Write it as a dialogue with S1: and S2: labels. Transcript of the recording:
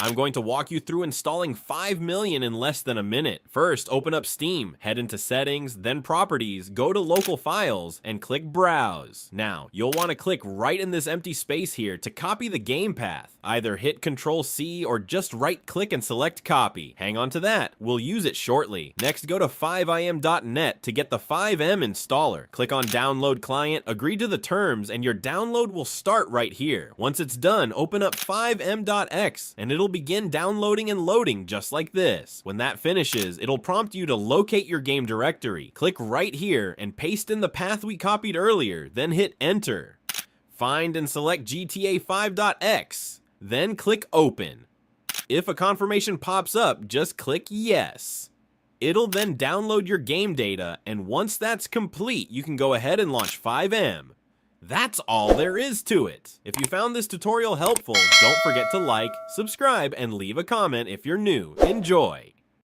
S1: I'm going to walk you through installing 5 million in less than a minute. First, open up Steam, head into Settings, then Properties, go to Local Files, and click Browse. Now, you'll want to click right in this empty space here to copy the game path. Either hit Ctrl-C or just right-click and select Copy. Hang on to that, we'll use it shortly. Next, go to FiveM.net to get the FiveM installer. Click on Download Client, agree to the terms, and your download will start right here. Once it's done, open up FiveM.x, and it'll begin downloading and loading just like this. When that finishes, it'll prompt you to locate your game directory. Click right here and paste in the path we copied earlier, then hit Enter. Find and select GTA 5.x, then click Open. If a confirmation pops up, just click Yes. It'll then download your game data, and once that's complete, you can go ahead and launch FiveM. That's all there is to it. If you found this tutorial helpful, don't forget to like, subscribe, and leave a comment if you're new. Enjoy!